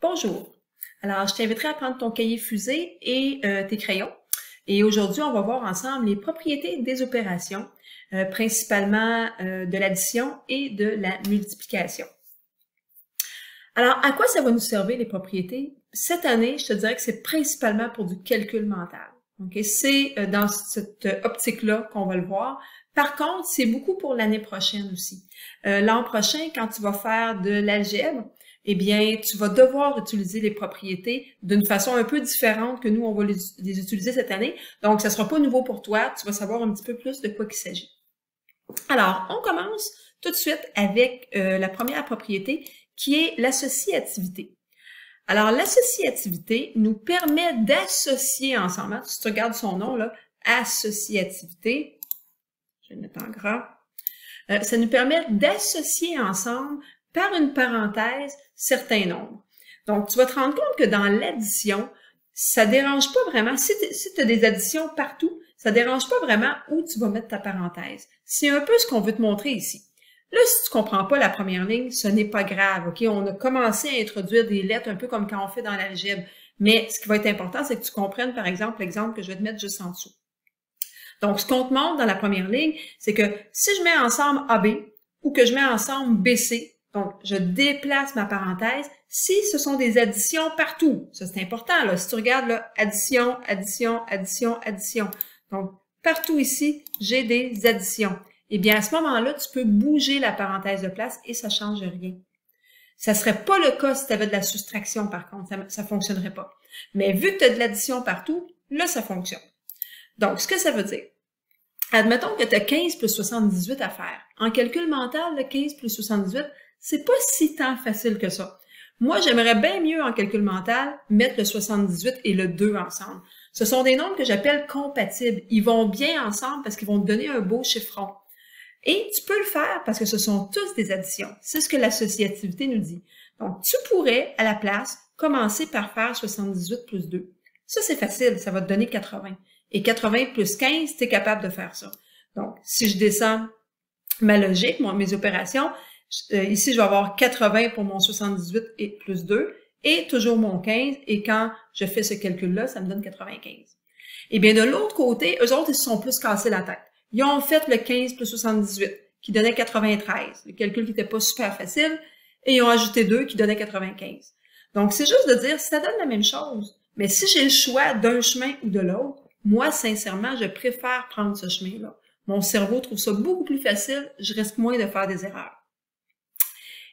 Bonjour. Alors, je t'inviterai à prendre ton cahier fusée et tes crayons. Et aujourd'hui, on va voir ensemble les propriétés des opérations, principalement de l'addition et de la multiplication. Alors, à quoi ça va nous servir les propriétés? Cette année, je te dirais que c'est principalement pour du calcul mental. Okay? C'est dans cette optique-là qu'on va le voir. Par contre, c'est beaucoup pour l'année prochaine aussi. L'an prochain, quand tu vas faire de l'algèbre, eh bien, tu vas devoir utiliser les propriétés d'une façon un peu différente que nous, on va les utiliser cette année. Donc, ça ne sera pas nouveau pour toi. Tu vas savoir un petit peu plus de quoi il s'agit. Alors, on commence tout de suite avec la première propriété qui est l'associativité. Alors, l'associativité nous permet d'associer ensemble, si tu regardes son nom, là, associativité, je vais le mettre en gras, ça nous permet d'associer ensemble, par une parenthèse, certains nombres. Donc, tu vas te rendre compte que dans l'addition, ça dérange pas vraiment, si tu as des additions partout, ça dérange pas vraiment où tu vas mettre ta parenthèse. C'est un peu ce qu'on veut te montrer ici. Là, si tu comprends pas la première ligne, ce n'est pas grave, OK? On a commencé à introduire des lettres un peu comme quand on fait dans l'algèbre. Mais ce qui va être important, c'est que tu comprennes, par exemple, l'exemple que je vais te mettre juste en dessous. Donc, ce qu'on te montre dans la première ligne, c'est que si je mets ensemble AB ou que je mets ensemble BC, donc je déplace ma parenthèse, si ce sont des additions partout, ça c'est important, là. Si tu regardes, là, addition, addition, addition, addition. Donc, partout ici, j'ai des additions. Eh bien, à ce moment-là, tu peux bouger la parenthèse de place et ça ne change rien. Ça ne serait pas le cas si tu avais de la soustraction, par contre. Ça ne fonctionnerait pas. Mais vu que tu as de l'addition partout, là, ça fonctionne. Donc, ce que ça veut dire, admettons que tu as 15 plus 78 à faire. En calcul mental, le 15 plus 78, c'est pas si tant facile que ça. Moi, j'aimerais bien mieux en calcul mental mettre le 78 et le 2 ensemble. Ce sont des nombres que j'appelle compatibles. Ils vont bien ensemble parce qu'ils vont te donner un beau chiffron. Et tu peux le faire parce que ce sont tous des additions. C'est ce que l'associativité nous dit. Donc, tu pourrais, à la place, commencer par faire 78 plus 2. Ça, c'est facile, ça va te donner 80. Et 80 plus 15, tu es capable de faire ça. Donc, si je descends ma logique, mes opérations, ici, je vais avoir 80 pour mon 78 et plus 2, et toujours mon 15, et quand je fais ce calcul-là, ça me donne 95. Eh bien, de l'autre côté, eux autres, ils se sont plus cassés la tête. Ils ont fait le 15 plus 78, qui donnait 93, le calcul qui n'était pas super facile, et ils ont ajouté 2 qui donnait 95. Donc, c'est juste de dire, ça donne la même chose, mais si j'ai le choix d'un chemin ou de l'autre, moi, sincèrement, je préfère prendre ce chemin-là. Mon cerveau trouve ça beaucoup plus facile, je risque moins de faire des erreurs.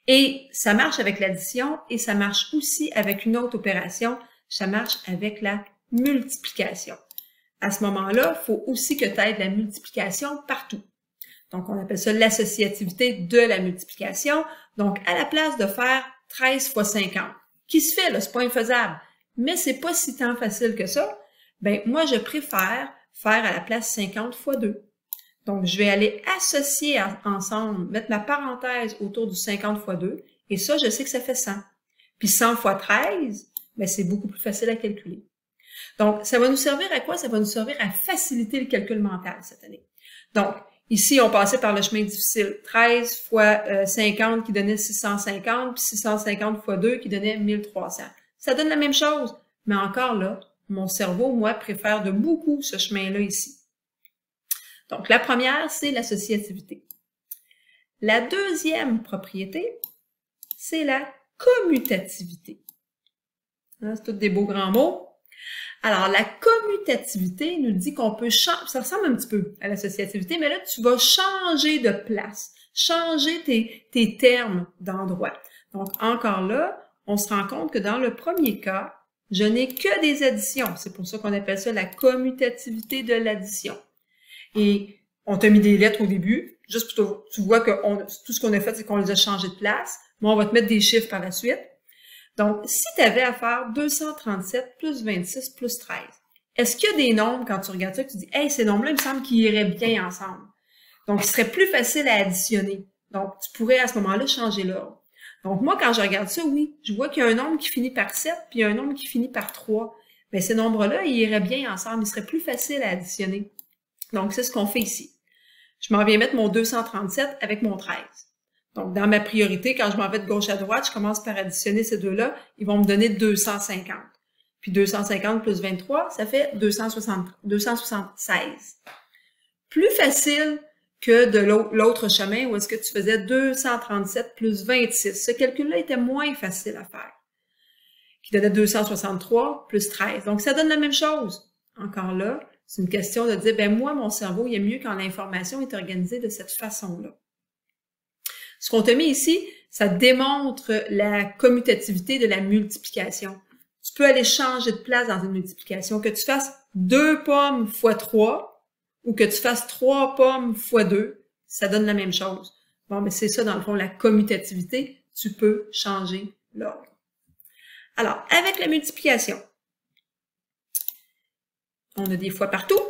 Et ça marche avec l'addition et ça marche aussi avec une autre opération, ça marche avec la multiplication. À ce moment-là, il faut aussi que tu aies de la multiplication partout. Donc, on appelle ça l'associativité de la multiplication. Donc, à la place de faire 13 fois 50, qui se fait, là, c'est pas infaisable, mais c'est pas si tant facile que ça, ben moi, je préfère faire à la place 50 fois 2. Donc, je vais aller associer ensemble, mettre ma parenthèse autour du 50 fois 2, et ça, je sais que ça fait 100. Puis 100 fois 13, ben c'est beaucoup plus facile à calculer. Donc, ça va nous servir à quoi? Ça va nous servir à faciliter le calcul mental cette année. Donc, ici, on passait par le chemin difficile. 13 fois 50 qui donnait 650, puis 650 fois 2 qui donnait 1300. Ça donne la même chose, mais encore là, mon cerveau, moi, préfère de beaucoup ce chemin-là ici. Donc, la première, c'est l'associativité. La deuxième propriété, c'est la commutativité. C'est tous des beaux grands mots. Alors, la commutativité nous dit qu'on peut changer, ça ressemble un petit peu à l'associativité, mais là, tu vas changer de place, changer tes termes d'endroit. Donc, encore là, on se rend compte que dans le premier cas, je n'ai que des additions. C'est pour ça qu'on appelle ça la commutativité de l'addition. Et on t'a mis des lettres au début, juste pour tu vois que tout ce qu'on a fait, c'est qu'on les a changées de place, mais on va te mettre des chiffres par la suite. Donc, si tu avais à faire 237 plus 26 plus 13, est-ce qu'il y a des nombres, quand tu regardes ça, que tu dis « Hey, ces nombres-là, il me semble qu'ils iraient bien ensemble. » Donc, il serait plus facile à additionner. Donc, tu pourrais à ce moment-là changer l'ordre. Donc, moi, quand je regarde ça, oui, je vois qu'il y a un nombre qui finit par 7, puis un nombre qui finit par 3. Bien, ces nombres-là, ils iraient bien ensemble. Ils seraient plus faciles à additionner. Donc, c'est ce qu'on fait ici. Je m'en viens mettre mon 237 avec mon 13. Donc, dans ma priorité, quand je m'en vais de gauche à droite, je commence par additionner ces deux-là. Ils vont me donner 250. Puis 250 plus 23, ça fait 276. Plus facile que de l'autre chemin où est-ce que tu faisais 237 plus 26. Ce calcul-là était moins facile à faire, qui donnait 263 plus 13. Donc, ça donne la même chose. Encore là, c'est une question de dire, ben moi, mon cerveau, il est mieux quand l'information est organisée de cette façon-là. Ce qu'on te met ici, ça démontre la commutativité de la multiplication. Tu peux aller changer de place dans une multiplication, que tu fasses 2 pommes fois 3 ou que tu fasses 3 pommes fois 2, ça donne la même chose. Bon, mais c'est ça, dans le fond, la commutativité, tu peux changer l'ordre. Alors, avec la multiplication, on a des fois partout,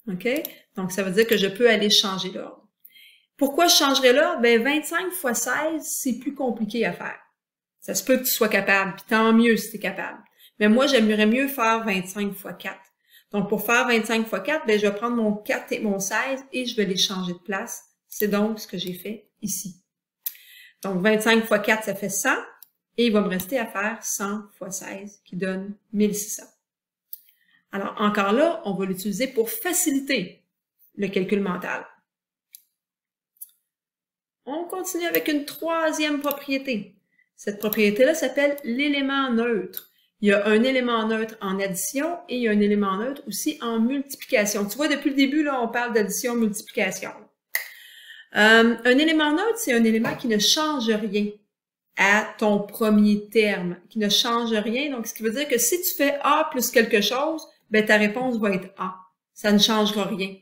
OK? Donc, ça veut dire que je peux aller changer l'ordre. Pourquoi je changerais l'ordre? Ben, 25 fois 16, c'est plus compliqué à faire. Ça se peut que tu sois capable, puis tant mieux si tu es capable. Mais moi, j'aimerais mieux faire 25 fois 4. Donc, pour faire 25 fois 4, ben, je vais prendre mon 4 et mon 16 et je vais les changer de place. C'est donc ce que j'ai fait ici. Donc, 25 fois 4, ça fait 100. Et il va me rester à faire 100 fois 16, qui donne 1600. Alors, encore là, on va l'utiliser pour faciliter le calcul mental. On continue avec une troisième propriété. Cette propriété-là s'appelle l'élément neutre. Il y a un élément neutre en addition et il y a un élément neutre aussi en multiplication. Tu vois, depuis le début, là, on parle d'addition-multiplication. Un élément neutre, c'est un élément qui ne change rien à ton premier terme, qui ne change rien. Donc, ce qui veut dire que si tu fais A plus quelque chose, ben, ta réponse va être A. Ça ne changera rien.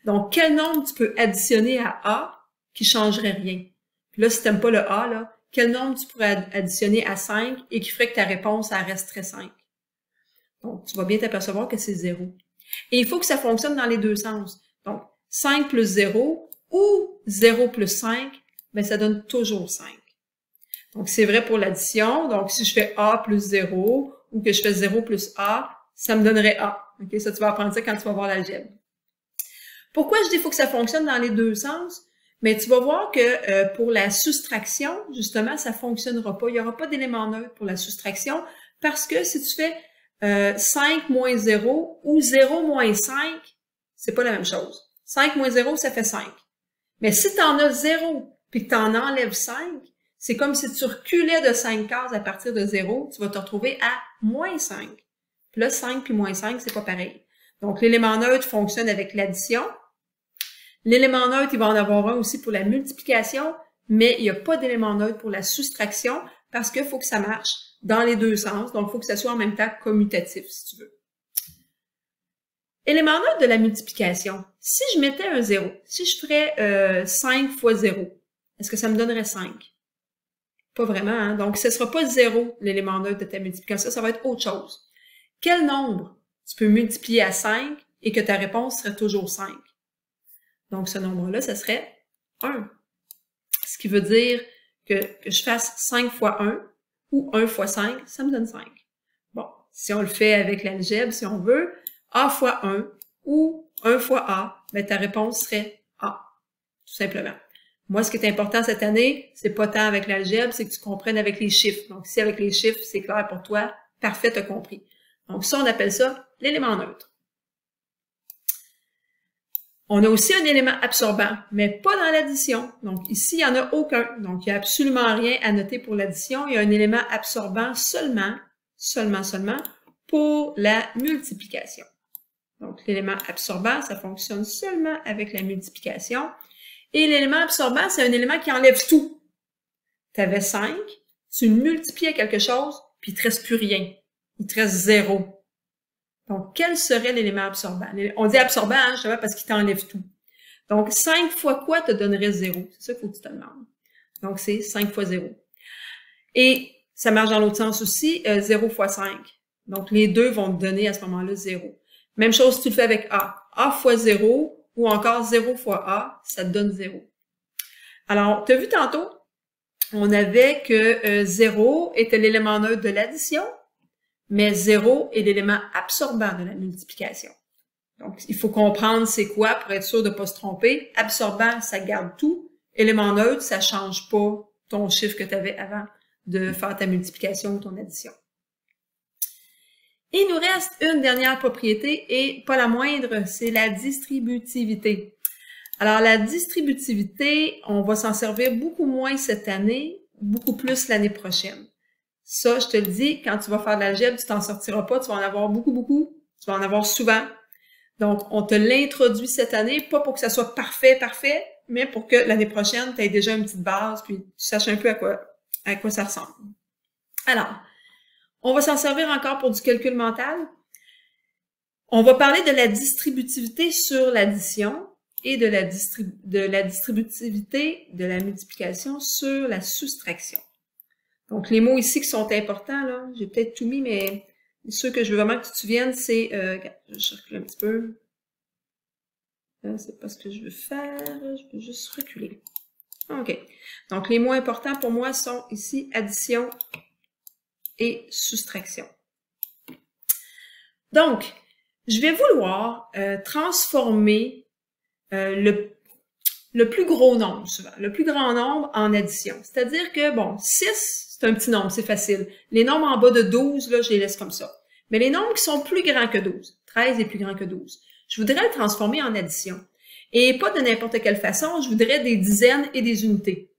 Donc, quel nombre tu peux additionner à A qui changerait rien? Puis là, si tu n'aimes pas le A, là, quel nombre tu pourrais additionner à 5 et qui ferait que ta réponse, elle resterait 5? Donc, tu vas bien t'apercevoir que c'est 0. Et il faut que ça fonctionne dans les deux sens. Donc, 5 plus 0 ou 0 plus 5, ben, ça donne toujours 5. Donc, c'est vrai pour l'addition. Donc, si je fais A plus 0 ou que je fais 0 plus A, ça me donnerait A. OK? Ça, tu vas apprendre ça quand tu vas voir l'algèbre. Pourquoi je dis qu'il faut que ça fonctionne dans les deux sens? Mais tu vas voir que pour la soustraction, justement, ça fonctionnera pas. Il n'y aura pas d'élément neutre pour la soustraction parce que si tu fais 5 moins 0 ou 0 moins 5, c'est pas la même chose. 5 moins 0, ça fait 5. Mais si tu en as 0 puis que tu en enlèves 5, c'est comme si tu reculais de 5 cases à partir de 0, tu vas te retrouver à moins 5. Puis là, 5 puis moins 5, c'est pas pareil. Donc, l'élément neutre fonctionne avec l'addition. L'élément neutre, il va en avoir un aussi pour la multiplication, mais il n'y a pas d'élément neutre pour la soustraction parce qu'il faut que ça marche dans les deux sens. Donc, il faut que ça soit en même temps commutatif, si tu veux. Élément neutre de la multiplication. Si je mettais un 0, si je ferais 5 fois 0, est-ce que ça me donnerait 5? Pas vraiment, hein? Donc, ce ne sera pas 0, l'élément neutre de ta multiplication, ça va être autre chose. Quel nombre tu peux multiplier à 5 et que ta réponse serait toujours 5? Donc, ce nombre-là, ça serait 1. Ce qui veut dire que je fasse 5 fois 1 ou 1 fois 5, ça me donne 5. Bon, si on le fait avec l'algèbre, si on veut, A fois 1 ou 1 fois A, ben ta réponse serait A, tout simplement. Moi, ce qui est important cette année, c'est pas tant avec l'algèbre, c'est que tu comprennes avec les chiffres. Donc, si avec les chiffres, c'est clair pour toi, parfait, tu as compris. Donc, ça, on appelle ça l'élément neutre. On a aussi un élément absorbant, mais pas dans l'addition. Donc, ici, il n'y en a aucun. Donc, il n'y a absolument rien à noter pour l'addition. Il y a un élément absorbant seulement pour la multiplication. Donc, l'élément absorbant, ça fonctionne seulement avec la multiplication. Et l'élément absorbant, c'est un élément qui enlève tout. Tu avais 5, tu multiplies à quelque chose, puis il ne te reste plus rien. Il te reste 0. Donc, quel serait l'élément absorbant? On dit absorbant, hein, justement, parce qu'il t'enlève tout. Donc, 5 fois quoi te donnerait 0? C'est ça qu'il faut que tu te demandes. Donc, c'est 5 fois 0. Et ça marche dans l'autre sens aussi, 0 fois 5. Donc, les deux vont te donner à ce moment-là 0. Même chose si tu le fais avec A. A fois 0 ou encore 0 fois A, ça te donne 0. Alors, tu as vu tantôt, on avait que 0 était l'élément neutre de l'addition, mais 0 est l'élément absorbant de la multiplication. Donc, il faut comprendre c'est quoi pour être sûr de ne pas se tromper. Absorbant, ça garde tout, élément neutre, ça change pas ton chiffre que tu avais avant de faire ta multiplication ou ton addition. Et il nous reste une dernière propriété, et pas la moindre, c'est la distributivité. Alors, la distributivité, on va s'en servir beaucoup moins cette année, beaucoup plus l'année prochaine. Ça, je te le dis, quand tu vas faire de l'algèbre, tu t'en sortiras pas, tu vas en avoir beaucoup, tu vas en avoir souvent. Donc, on te l'introduit cette année, pas pour que ça soit parfait, mais pour que l'année prochaine, tu aies déjà une petite base, puis tu saches un peu à quoi ça ressemble. Alors, on va s'en servir encore pour du calcul mental. On va parler de la distributivité sur l'addition et de la distributivité de la multiplication sur la soustraction. Donc, les mots ici qui sont importants, là, j'ai peut-être tout mis, mais ceux que je veux vraiment que tu te souviennes, c'est... je recule un petit peu. C'est pas ce que je veux faire, je peux juste reculer. OK. Donc, les mots importants pour moi sont ici addition et soustraction. Donc, je vais vouloir transformer le plus gros nombre, souvent, le plus grand nombre en addition. C'est-à-dire que, bon, 6, c'est un petit nombre, c'est facile. Les nombres en bas de 12, là, je les laisse comme ça. Mais les nombres qui sont plus grands que 12, 13 est plus grand que 12, je voudrais le transformer en addition. Et pas de n'importe quelle façon, je voudrais des dizaines et des unités.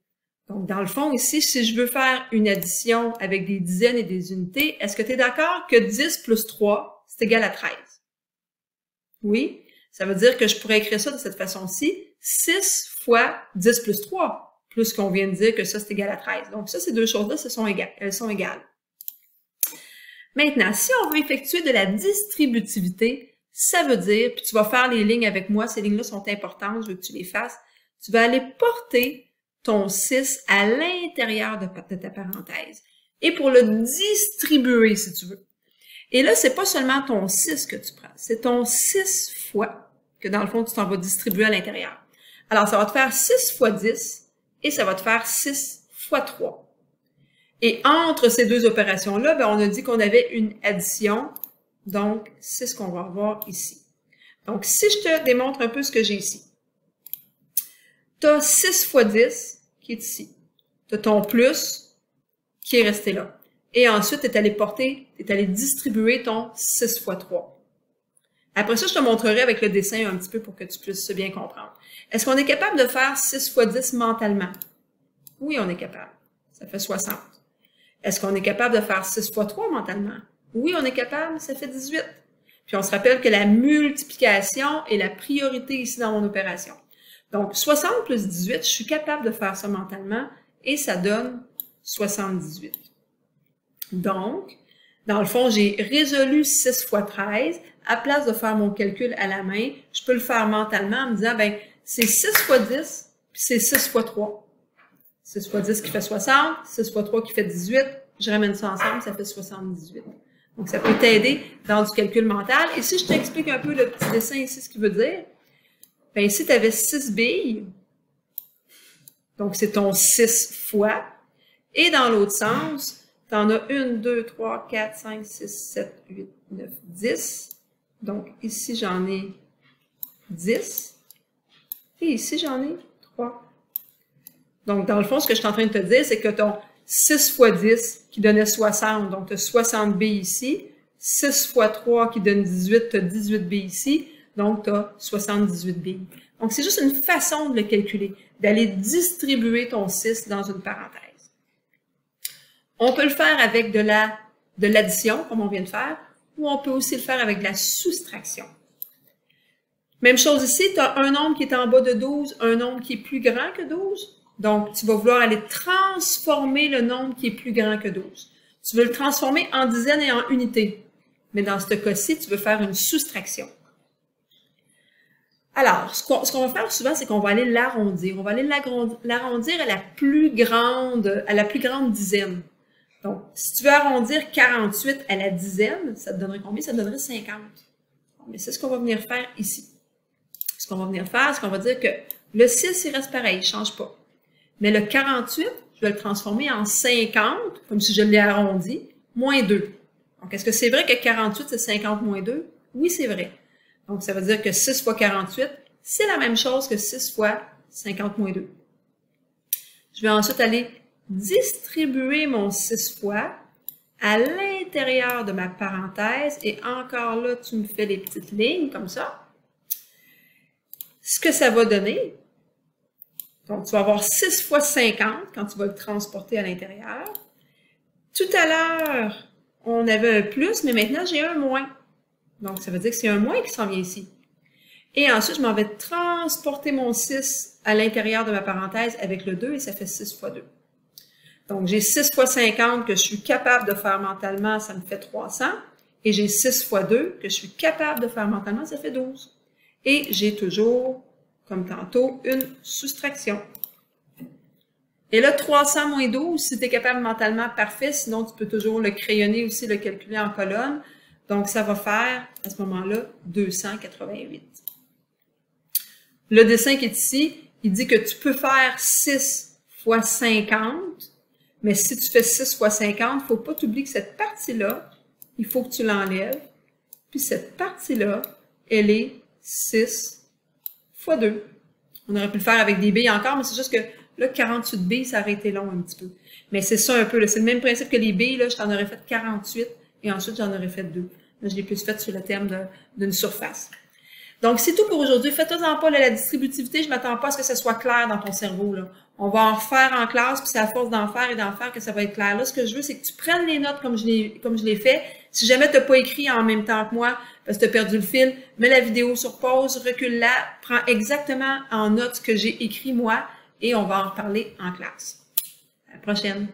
Donc, dans le fond, ici, si je veux faire une addition avec des dizaines et des unités, est-ce que tu es d'accord que 10 plus 3, c'est égal à 13? Oui? Ça veut dire que je pourrais écrire ça de cette façon-ci. 6 fois 10 plus 3, plus qu'on vient de dire que ça, c'est égal à 13. Donc, ça, ces deux choses-là, elles sont égales. Maintenant, si on veut effectuer de la distributivité, ça veut dire, puis tu vas faire les lignes avec moi, ces lignes-là sont importantes, je veux que tu les fasses, tu vas aller porter ton 6 à l'intérieur de ta parenthèse. Et pour le distribuer, si tu veux. Et là, c'est pas seulement ton 6 que tu prends, c'est ton 6 fois que dans le fond, tu t'en vas distribuer à l'intérieur. Alors, ça va te faire 6 fois 10 et ça va te faire 6 fois 3. Et entre ces deux opérations-là, ben, on a dit qu'on avait une addition, donc c'est ce qu'on va avoir ici. Donc, si je te démontre un peu ce que j'ai ici, tu as 6 fois 10 qui est ici. Tu as ton plus qui est resté là. Et ensuite, tu es allé distribuer ton 6 fois 3. Après ça, je te montrerai avec le dessin un petit peu pour que tu puisses bien comprendre. Est-ce qu'on est capable de faire 6 fois 10 mentalement? Oui, on est capable. Ça fait 60. Est-ce qu'on est capable de faire 6 fois 3 mentalement? Oui, on est capable. Ça fait 18. Puis on se rappelle que la multiplication est la priorité ici dans mon opération. Donc, 60 plus 18, je suis capable de faire ça mentalement et ça donne 78. Donc, dans le fond, j'ai résolu 6 fois 13. À place de faire mon calcul à la main, je peux le faire mentalement en me disant, ben, c'est 6 fois 10, puis c'est 6 fois 3. 6 fois 10 qui fait 60, 6 fois 3 qui fait 18. Je ramène ça ensemble, ça fait 78. Donc, ça peut t'aider dans du calcul mental. Et si je t'explique un peu le petit dessin ici, ce qu'il veut dire, ben ici, tu avais 6 billes. Donc, c'est ton 6 fois. Et dans l'autre sens, tu en as 1, 2, 3, 4, 5, 6, 7, 8, 9, 10. Donc, ici, j'en ai 10. Et ici, j'en ai 3. Donc, dans le fond, ce que je suis en train de te dire, c'est que ton 6 fois 10 qui donnait 60, donc tu as 60 billes ici. 6 fois 3 qui donne 18, tu as 18 billes ici. Donc, tu as 78 billes. Donc, c'est juste une façon de le calculer, d'aller distribuer ton 6 dans une parenthèse. On peut le faire avec de l'addition, comme on vient de faire, ou on peut aussi le faire avec de la soustraction. Même chose ici, tu as un nombre qui est en bas de 12, un nombre qui est plus grand que 12. Donc, tu vas vouloir aller transformer le nombre qui est plus grand que 12. Tu veux le transformer en dizaines et en unités. Mais dans ce cas-ci, tu veux faire une soustraction. Alors, ce qu'on va faire souvent, c'est qu'on va aller l'arrondir. On va aller l'arrondir à la plus grande dizaine. Donc, si tu veux arrondir 48 à la dizaine, ça te donnerait combien? Ça te donnerait 50. Mais c'est ce qu'on va venir faire ici. Ce qu'on va venir faire, c'est qu'on va dire que le 6, il reste pareil, il ne change pas. Mais le 48, je vais le transformer en 50, comme si je l'ai arrondi, moins 2. Donc, est-ce que c'est vrai que 48, c'est 50 moins 2? Oui, c'est vrai. Donc, ça veut dire que 6 fois 48, c'est la même chose que 6 fois 50 moins 2. Je vais ensuite aller distribuer mon 6 fois à l'intérieur de ma parenthèse. Et encore là, tu me fais des petites lignes comme ça. Ce que ça va donner, donc tu vas avoir 6 fois 50 quand tu vas le transporter à l'intérieur. Tout à l'heure, on avait un plus, mais maintenant j'ai un moins. Donc ça veut dire que c'est un moins qui s'en vient ici. Et ensuite, je m'en vais transporter mon 6 à l'intérieur de ma parenthèse avec le 2 et ça fait 6 fois 2. Donc, j'ai 6 fois 50 que je suis capable de faire mentalement, ça me fait 300. Et j'ai 6 fois 2 que je suis capable de faire mentalement, ça fait 12. Et j'ai toujours, comme tantôt, une soustraction. Et là, 300 moins 12, si tu es capable mentalement, parfait. Sinon, tu peux toujours le crayonner aussi, le calculer en colonne. Donc, ça va faire, à ce moment-là, 288. Le dessin qui est ici, il dit que tu peux faire 6 fois 50. Mais si tu fais 6 fois 50, il ne faut pas t'oublier que cette partie-là, il faut que tu l'enlèves. Puis cette partie-là, elle est 6 fois 2. On aurait pu le faire avec des billes encore, mais c'est juste que là, 48 billes, ça aurait été long un petit peu. Mais c'est ça un peu. C'est le même principe que les billes. Là, je t'en aurais fait 48 et ensuite, j'en aurais fait 2. Là, je l'ai plus fait sur le terme d'une surface. Donc, c'est tout pour aujourd'hui. Fais-toi-en pas la distributivité. Je m'attends pas à ce que ça soit clair dans ton cerveau. Là. On va en refaire en classe, puis c'est à force d'en faire et d'en faire que ça va être clair. Là, ce que je veux, c'est que tu prennes les notes comme je l'ai fait. Si jamais tu n'as pas écrit en même temps que moi, parce que tu as perdu le fil, mets la vidéo sur pause, recule-la, prends exactement en note ce que j'ai écrit moi et on va en reparler en classe. À la prochaine!